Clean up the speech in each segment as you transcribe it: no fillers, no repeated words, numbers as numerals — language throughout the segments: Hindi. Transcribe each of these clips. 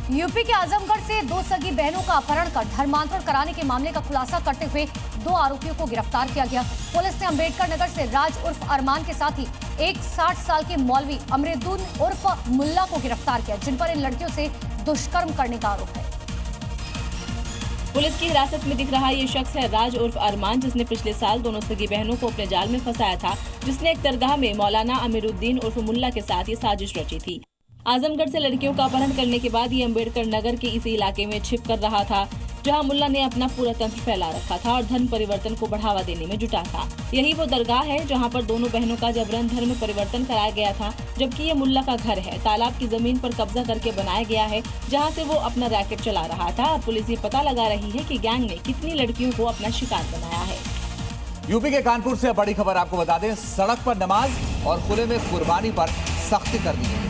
यूपी के आजमगढ़ से दो सगी बहनों का अपहरण कर धर्मांतरण कराने के मामले का खुलासा करते हुए दो आरोपियों को गिरफ्तार किया गया। पुलिस ने अंबेडकर नगर से राज उर्फ अरमान के साथ ही एक 60 साल के मौलवी अमरुद्दीन उर्फ मुल्ला को गिरफ्तार किया, जिन पर इन लड़कियों से दुष्कर्म करने का आरोप है। पुलिस की हिरासत में दिख रहा ये शख्स है राज उर्फ अरमान, जिसने पिछले साल दोनों सगी बहनों को अपने जाल में फंसाया था, जिसने एक दरगाह में मौलाना अमरुद्दीन उर्फ मुल्ला के साथ ये साजिश रची थी। आजमगढ़ से लड़कियों का अपहरण करने के बाद ये अंबेडकर नगर के इसी इलाके में छिप कर रहा था, जहां मुल्ला ने अपना पूरा तंत्र फैला रखा था और धर्म परिवर्तन को बढ़ावा देने में जुटा था। यही वो दरगाह है जहां पर दोनों बहनों का जबरन धर्म परिवर्तन कराया गया था, जबकि ये मुल्ला का घर है। तालाब की जमीन पर कब्जा करके बनाया गया है, जहां से वो अपना रैकेट चला रहा था। अब पुलिस ये पता लगा रही है कि गैंग ने कितनी लड़कियों को अपना शिकार बनाया है। यूपी के कानपुर से बड़ी खबर आपको बता दें, सड़क पर नमाज और खुले में कुर्बानी पर सख्ती कर दी गई।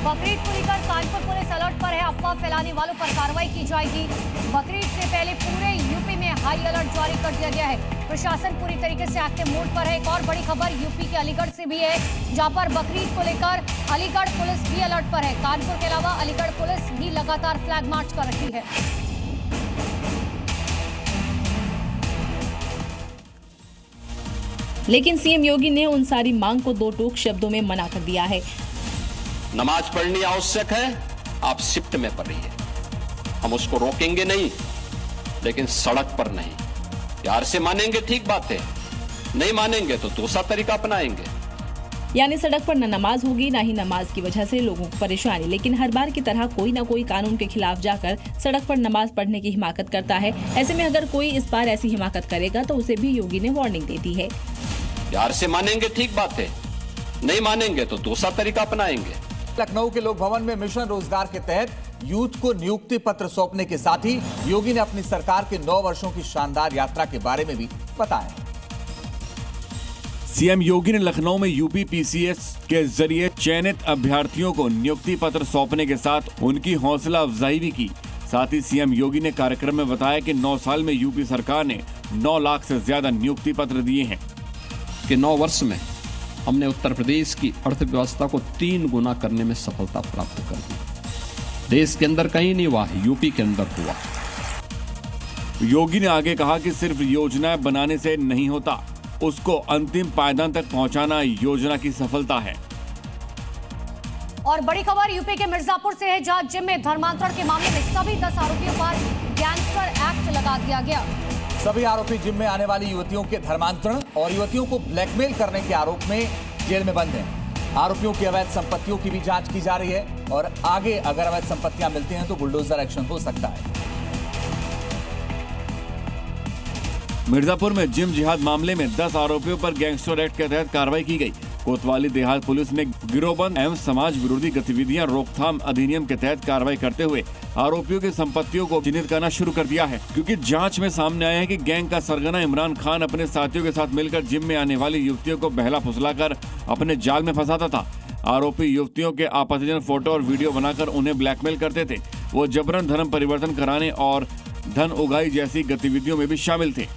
बकरीद को लेकर कानपुर पुलिस अलर्ट पर है। अफवाह फैलाने वालों पर कार्रवाई की जाएगी। बकरीद से पहले पूरे यूपी में हाई अलर्ट जारी कर दिया गया है। प्रशासन पूरी तरीके से एक्टिव मोड पर है। एक और बड़ी खबर यूपी के अलीगढ़ से भी है, जहां पर बकरीद को लेकर अलीगढ़ पुलिस भी अलर्ट पर है। कानपुर के अलावा अलीगढ़ पुलिस भी लगातार फ्लैग मार्च कर रही है। लेकिन सीएम योगी ने उन सारी मांग को दो टूक शब्दों में मना कर दिया है। नमाज पढ़नी आवश्यक है, आप शिफ्ट में पढ़िए, हम उसको रोकेंगे नहीं, लेकिन सड़क पर नहीं। प्यार से मानेंगे ठीक बात है, नहीं मानेंगे तो दूसरा तरीका अपनाएंगे। यानी सड़क पर न नमाज होगी, ना ही नमाज की वजह से लोगों को परेशानी। लेकिन हर बार की तरह कोई न कोई कानून के खिलाफ जाकर सड़क पर नमाज पढ़ने की हिमाकत करता है। ऐसे में अगर कोई इस बार ऐसी हिमाकत करेगा तो उसे भी योगी ने वार्निंग दे दी है। प्यार से मानेंगे ठीक बात है, नहीं मानेंगे तो दूसरा तरीका अपनाएंगे। लखनऊ के लोक भवन में मिशन रोजगार के तहत यूथ को नियुक्ति पत्र सौंपने के साथ ही योगी ने अपनी सरकार के 9 वर्षों की शानदार यात्रा के बारे में भी बताया। सीएम योगी ने लखनऊ में यूपी पीसीएस के जरिए चयनित अभ्यर्थियों को नियुक्ति पत्र सौंपने के साथ उनकी हौसला अफजाई भी की। साथ ही सीएम योगी ने कार्यक्रम में बताया कि 9 साल में यूपी सरकार ने 9 लाख से ज्यादा नियुक्ति पत्र दिए हैं। कि 9 वर्ष में हमने उत्तर प्रदेश की अर्थव्यवस्था को 3 गुना करने में सफलता प्राप्त कर दी। देश के अंदर कहीं नहीं हुआ, यूपी के अंदर हुआ। योगी ने आगे कहा कि सिर्फ योजनाएं बनाने से नहीं होता, उसको अंतिम पायदान तक पहुंचाना योजना की सफलता है। और बड़ी खबर यूपी के मिर्जापुर से है, जहां जिम में धर्मांतरण के मामले में सभी 10 आरोपियों पर गैंगस्टर एक्ट लगा दिया गया। सभी आरोपी जिम में आने वाली युवतियों के धर्मांतरण और युवतियों को ब्लैकमेल करने के आरोप में जेल में बंद हैं। आरोपियों की अवैध संपत्तियों की भी जांच की जा रही है और आगे अगर अवैध संपत्तियां मिलती हैं तो बुलडोजर एक्शन हो सकता है। मिर्जापुर में जिम जिहाद मामले में 10 आरोपियों पर गैंगस्टर एक्ट के तहत कार्रवाई की गई। कोतवाली देहात पुलिस ने गिरोहबंद एवं समाज विरोधी गतिविधियां रोकथाम अधिनियम के तहत कार्रवाई करते हुए आरोपियों की संपत्तियों को चिन्हित करना शुरू कर दिया है, क्योंकि जांच में सामने आया है कि गैंग का सरगना इमरान खान अपने साथियों के साथ मिलकर जिम में आने वाली युवतियों को बहला फुसलाकर अपने जाल में फंसाता था। आरोपी युवतियों के आपत्तिजनक फोटो और वीडियो बनाकर उन्हें ब्लैकमेल करते थे। वो जबरन धर्म परिवर्तन कराने और धन उगाही जैसी गतिविधियों में भी शामिल थे।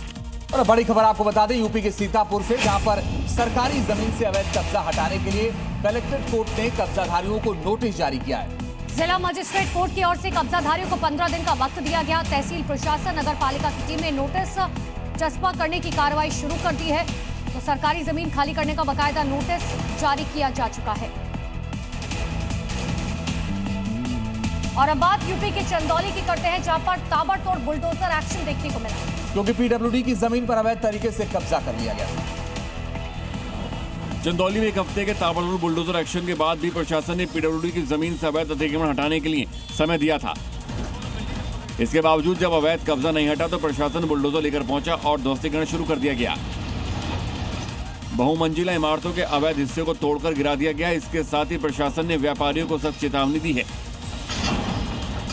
और बड़ी खबर आपको बता दें, यूपी के सीतापुर से, जहां पर सरकारी जमीन से अवैध कब्जा हटाने के लिए कलेक्ट्रेट कोर्ट ने कब्जाधारियों को नोटिस जारी किया है। जिला मजिस्ट्रेट कोर्ट की ओर से कब्जाधारियों को 15 दिन का वक्त दिया गया। तहसील प्रशासन नगर पालिका की टीम ने नोटिस चस्पा करने की कार्रवाई शुरू कर दी है, तो सरकारी जमीन खाली करने का बाकायदा नोटिस जारी किया जा चुका है। और अब बात यूपी के चंदौली की करते हैं, जहां पर ताबड़तोड़ बुलडोजर एक्शन देखने को मिला, क्योंकि पीडब्ल्यूडी की जमीन पर अवैध तरीके से कब्जा कर लिया गया था। चंदौली में एक हफ्ते के ताबड़तोड़ बुलडोजर एक्शन के बाद भी प्रशासन ने पीडब्ल्यूडी की जमीन से अवैध अतिक्रमण हटाने के लिए समय दिया था। इसके बावजूद जब अवैध कब्जा नहीं हटा तो प्रशासन बुलडोजर लेकर पहुंचा और ध्वस्तीकरण शुरू कर दिया गया। बहुमंजिला इमारतों के अवैध हिस्से को तोड़कर गिरा दिया गया। इसके साथ ही प्रशासन ने व्यापारियों को सख्त चेतावनी दी है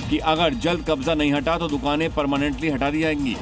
कि अगर जल्द कब्जा नहीं हटा तो दुकानें परमानेंटली हटा दी जाएंगी।